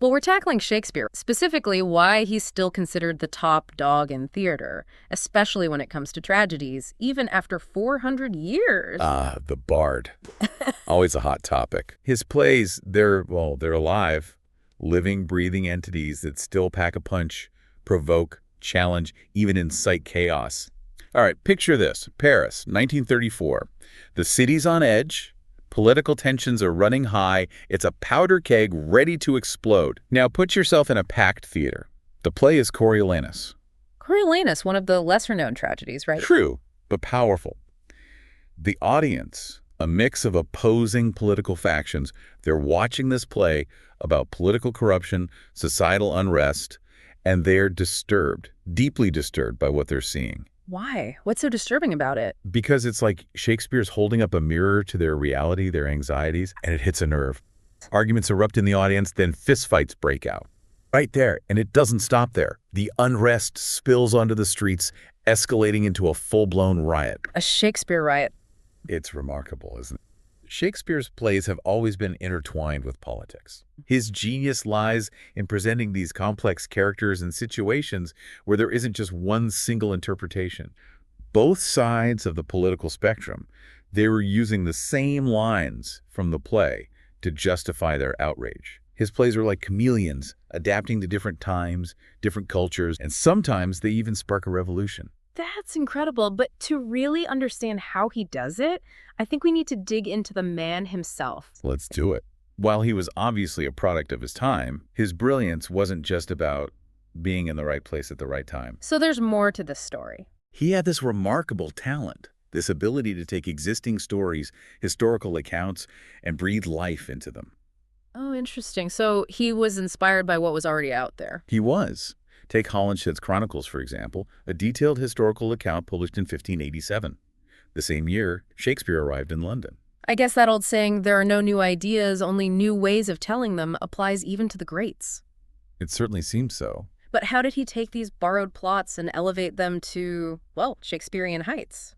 Well, we're tackling Shakespeare, specifically why he's still considered the top dog in theater, especially when it comes to tragedies, even after 400 years. Ah, the Bard. Always a hot topic. His plays, they're alive, living, breathing entities that still pack a punch, provoke, challenge, even incite chaos. All right, picture this. Paris, 1934. The city's on edge. Political tensions are running high. It's a powder keg ready to explode. Now put yourself in a packed theater. The play is Coriolanus. Coriolanus, one of the lesser-known tragedies, right? True, but powerful. The audience, a mix of opposing political factions, they're watching this play about political corruption, societal unrest, and they're disturbed, deeply disturbed by what they're seeing. Why? What's so disturbing about it? Because it's like Shakespeare's holding up a mirror to their reality, their anxieties, and it hits a nerve. Arguments erupt in the audience, then fistfights break out. Right there, and it doesn't stop there. The unrest spills onto the streets, escalating into a full-blown riot. A Shakespeare riot. It's remarkable, isn't it? Shakespeare's plays have always been intertwined with politics. His genius lies in presenting these complex characters and situations where there isn't just one single interpretation. Both sides of the political spectrum, they were using the same lines from the play to justify their outrage. His plays are like chameleons, adapting to different times, different cultures, and sometimes they even spark a revolution. That's incredible, but to really understand how he does it, I think we need to dig into the man himself. Let's do it. While he was obviously a product of his time, his brilliance wasn't just about being in the right place at the right time. So there's more to this story. He had this remarkable talent, this ability to take existing stories, historical accounts, and breathe life into them. Oh, interesting. So he was inspired by what was already out there. He was. Take Holinshed's Chronicles, for example, a detailed historical account published in 1587. The same year, Shakespeare arrived in London. I guess that old saying, there are no new ideas, only new ways of telling them, applies even to the greats. It certainly seems so. But how did he take these borrowed plots and elevate them to, well, Shakespearean heights?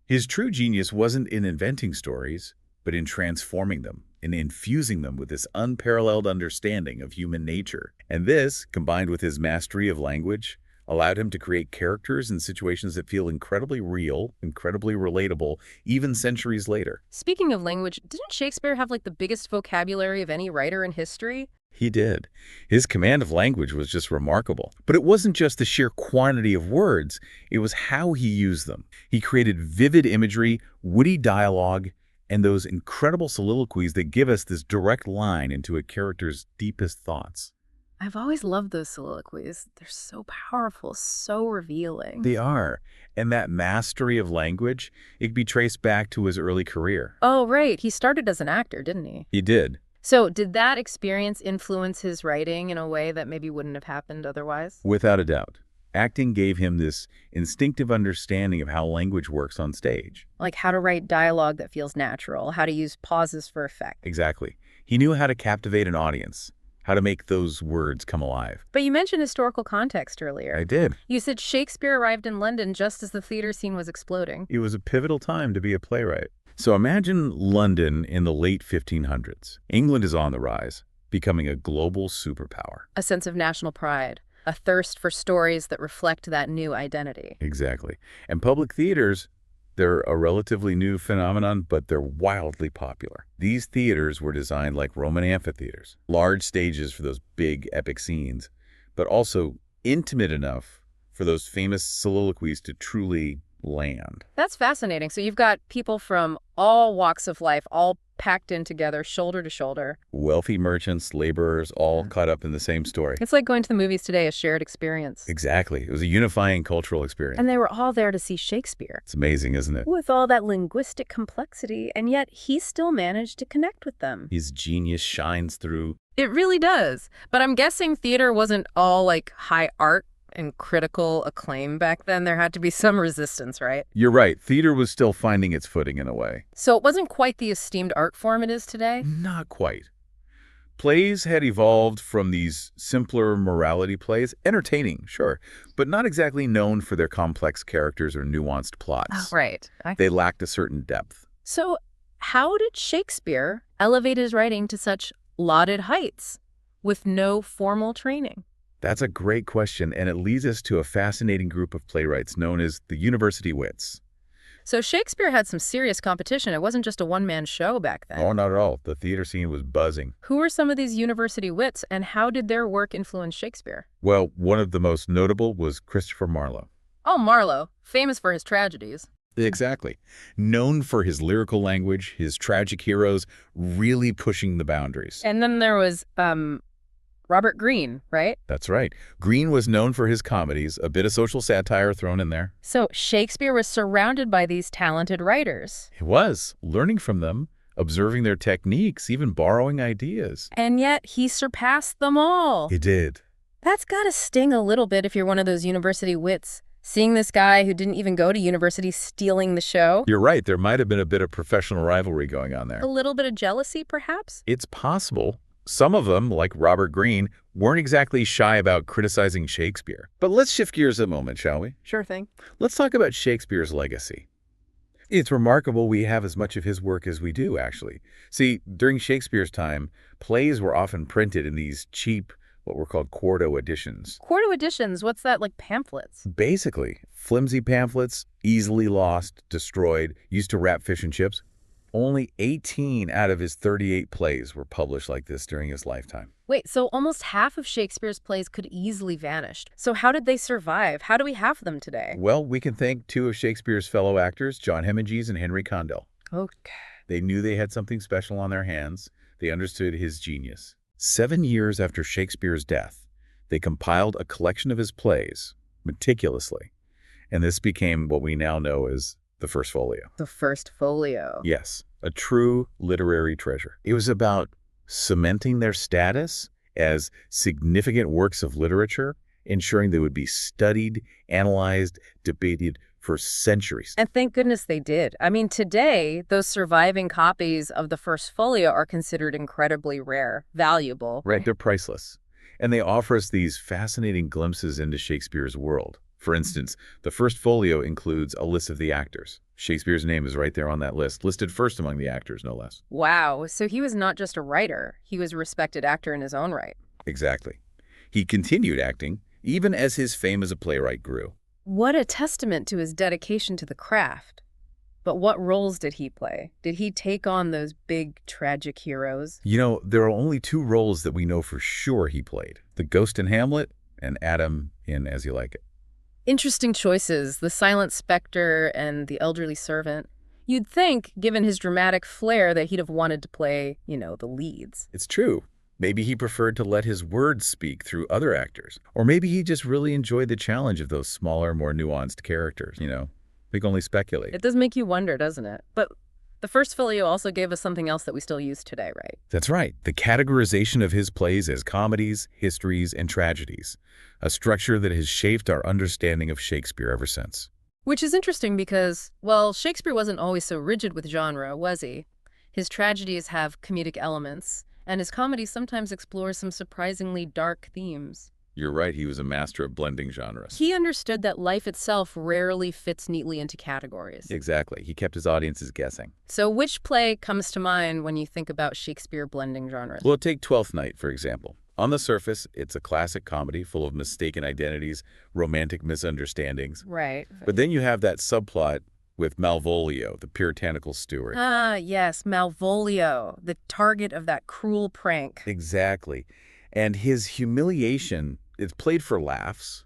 His true genius wasn't in inventing stories, but in transforming them, in infusing them with this unparalleled understanding of human nature. And this, combined with his mastery of language, allowed him to create characters and situations that feel incredibly real, incredibly relatable, even centuries later. Speaking of language, didn't Shakespeare have like the biggest vocabulary of any writer in history? He did. His command of language was just remarkable. But it wasn't just the sheer quantity of words, it was how he used them. He created vivid imagery, witty dialogue, and those incredible soliloquies that give us this direct line into a character's deepest thoughts. I've always loved those soliloquies. They're so powerful, so revealing. They are. And that mastery of language, it can be traced back to his early career. Oh, right. He started as an actor, didn't he? He did. So did that experience influence his writing in a way that maybe wouldn't have happened otherwise? Without a doubt. Acting gave him this instinctive understanding of how language works on stage. Like how to write dialogue that feels natural, how to use pauses for effect. Exactly. He knew how to captivate an audience, how to make those words come alive. But you mentioned historical context earlier. I did. You said Shakespeare arrived in London just as the theater scene was exploding. It was a pivotal time to be a playwright. So imagine London in the late 1500s. England is on the rise, becoming a global superpower. A sense of national pride. A thirst for stories that reflect that new identity. Exactly. And public theaters, they're a relatively new phenomenon, but they're wildly popular. These theaters were designed like Roman amphitheaters, large stages for those big epic scenes, but also intimate enough for those famous soliloquies to truly land. That's fascinating. So you've got people from all walks of life, all packed in together, shoulder to shoulder. Wealthy merchants, laborers, all caught up in the same story. It's like going to the movies today, a shared experience. Exactly. It was a unifying cultural experience. And they were all there to see Shakespeare. It's amazing, isn't it? With all that linguistic complexity, and yet he still managed to connect with them. His genius shines through. It really does. But I'm guessing theater wasn't all like high art and critical acclaim back then. There had to be some resistance, right? You're right. Theater was still finding its footing in a way. So it wasn't quite the esteemed art form it is today? Not quite. Plays had evolved from these simpler morality plays, entertaining, sure, but not exactly known for their complex characters or nuanced plots. Oh, right. They lacked a certain depth. So how did Shakespeare elevate his writing to such lauded heights? with no formal training? That's a great question, and it leads us to a fascinating group of playwrights known as the university wits. So Shakespeare had some serious competition. It wasn't just a one-man show back Oh, then. not at all. The theater scene was buzzing. Who were some of these university wits, and how did their work influence Shakespeare? Well, one of the most notable was Christopher Marlowe. Oh, Marlowe, famous for his tragedies. Exactly. Known for his lyrical language, his tragic heroes really pushing the boundaries. And then there was Robert Greene, right? That's right. Greene was known for his comedies, a bit of social satire thrown in there. So Shakespeare was surrounded by these talented writers. He was, learning from them, observing their techniques, even borrowing ideas. And yet he surpassed them all. He did. That's gotta sting a little bit if you're one of those university wits. Seeing this guy who didn't even go to university stealing the show. You're right, there might have been a bit of professional rivalry going on there. A little bit of jealousy, perhaps? It's possible. Some of them, like Robert Greene, weren't exactly shy about criticizing Shakespeare. But let's shift gears a moment, shall we? Sure thing. Let's talk about Shakespeare's legacy. It's remarkable we have as much of his work as we do, actually. See, during Shakespeare's time, plays were often printed in these cheap, what were called quarto editions. Quarto editions, what's that, like pamphlets? Basically, flimsy pamphlets, easily lost, destroyed, used to wrap fish and chips. Only 18 out of his 38 plays were published like this during his lifetime. Wait, so almost half of Shakespeare's plays could easily vanish. So how did they survive? How do we have them today? Well, we can thank two of Shakespeare's fellow actors, John Hemingway and Henry Condell. Okay. They knew they had something special on their hands. They understood his genius. 7 years after Shakespeare's death, they compiled a collection of his plays meticulously, and this became what we now know as the First Folio. The First Folio. Yes, a true literary treasure. It was about cementing their status as significant works of literature, ensuring they would be studied, analyzed, debated for centuries. And thank goodness they did. I mean, today, those surviving copies of the First Folio are considered incredibly rare, valuable. Right, they're priceless. And they offer us these fascinating glimpses into Shakespeare's world. For instance, the First Folio includes a list of the actors. Shakespeare's name is right there on that list, listed first among the actors, no less. Wow, so he was not just a writer, he was a respected actor in his own right. Exactly. He continued acting, even as his fame as a playwright grew. What a testament to his dedication to the craft. But what roles did he play? Did he take on those big, tragic heroes? You know, there are only two roles that we know for sure he played. The ghost in Hamlet and Adam in As You Like It. Interesting choices, the silent specter and the elderly servant. You'd think, given his dramatic flair, that he'd have wanted to play, the leads. It's true. Maybe he preferred to let his words speak through other actors. Or maybe he just really enjoyed the challenge of those smaller, more nuanced characters, We can only speculate. It does make you wonder, doesn't it? But the First Folio also gave us something else that we still use today, right? That's right. The categorization of his plays as comedies, histories, and tragedies. A structure that has shaped our understanding of Shakespeare ever since. Which is interesting because, well, Shakespeare wasn't always so rigid with genre, was he? His tragedies have comedic elements, and his comedies sometimes explore some surprisingly dark themes. You're right, he was a master of blending genres. He understood that life itself rarely fits neatly into categories. Exactly. He kept his audiences guessing. So which play comes to mind when you think about Shakespeare blending genres? Well, take Twelfth Night, for example. On the surface, it's a classic comedy full of mistaken identities, romantic misunderstandings. Right. But then you have that subplot with Malvolio, the puritanical steward. Ah, yes, Malvolio, the target of that cruel prank. Exactly. And his humiliation, it's played for laughs,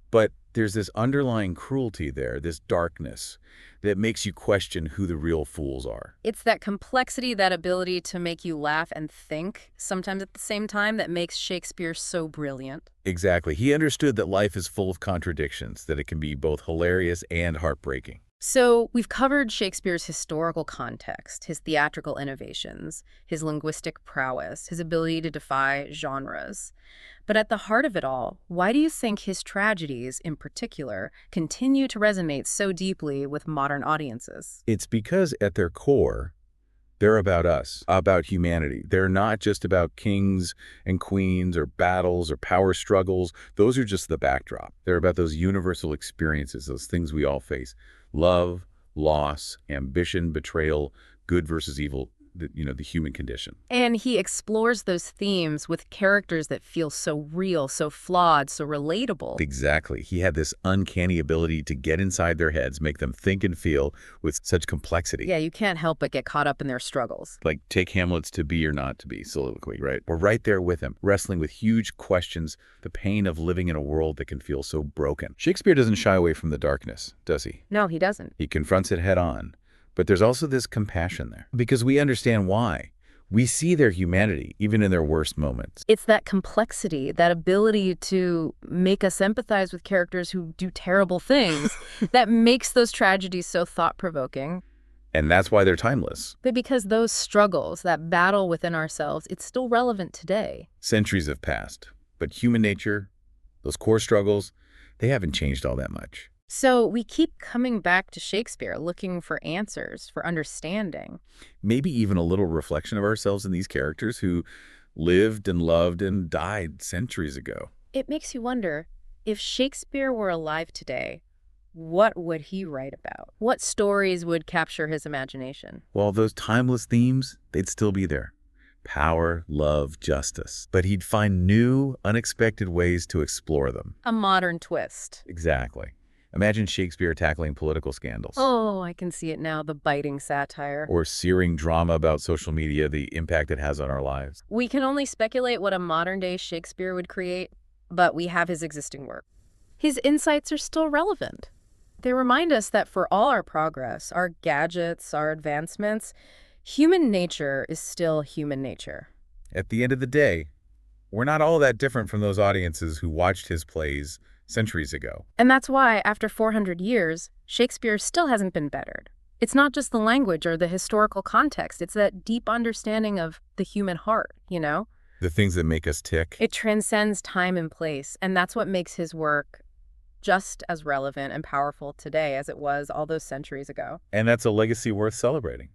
but there's this underlying cruelty there, this darkness, that makes you question who the real fools are. It's that complexity, that ability to make you laugh and think, sometimes at the same time, that makes Shakespeare so brilliant. Exactly. He understood that life is full of contradictions, that it can be both hilarious and heartbreaking. So we've covered Shakespeare's historical context, his theatrical innovations, his linguistic prowess, his ability to defy genres. But at the heart of it all, why do you think his tragedies, in particular, continue to resonate so deeply with modern audiences? It's because at their core, they're about us, about humanity. They're not just about kings and queens or battles or power struggles. Those are just the backdrop. They're about those universal experiences, those things we all face. Love, loss, ambition, betrayal, good versus evil. the human condition. And he explores those themes with characters that feel so real, so flawed, so relatable. Exactly. He had this uncanny ability to get inside their heads, make them think and feel with such complexity. Yeah, you can't help but get caught up in their struggles. Like take Hamlet's "to be or not to be" soliloquy, right? We're right there with him, wrestling with huge questions, the pain of living in a world that can feel so broken. Shakespeare doesn't shy away from the darkness, does he? No, he doesn't. He confronts it head on. But there's also this compassion there, because we understand why. We see their humanity, even in their worst moments. It's that complexity, that ability to make us empathize with characters who do terrible things that makes those tragedies so thought-provoking. And that's why they're timeless. But because those struggles, that battle within ourselves, it's still relevant today. Centuries have passed, but human nature, those core struggles, they haven't changed all that much. So we keep coming back to Shakespeare, looking for answers, for understanding. Maybe even a little reflection of ourselves in these characters who lived and loved and died centuries ago. It makes you wonder, if Shakespeare were alive today, what would he write about? What stories would capture his imagination? Well, those timeless themes, they'd still be there. Power, love, justice. But he'd find new, unexpected ways to explore them. A modern twist. Exactly. Imagine Shakespeare tackling political scandals. Oh, I can see it now, the biting satire. Or searing drama about social media, the impact it has on our lives. We can only speculate what a modern-day Shakespeare would create, but we have his existing work. His insights are still relevant. They remind us that for all our progress, our gadgets, our advancements, human nature is still human nature. At the end of the day, we're not all that different from those audiences who watched his plays centuries ago. And that's why, after 400 years, Shakespeare still hasn't been bettered. It's not just the language or the historical context, it's that deep understanding of the human heart, you know? The things that make us tick. It transcends time and place, and that's what makes his work just as relevant and powerful today as it was all those centuries ago. And that's a legacy worth celebrating.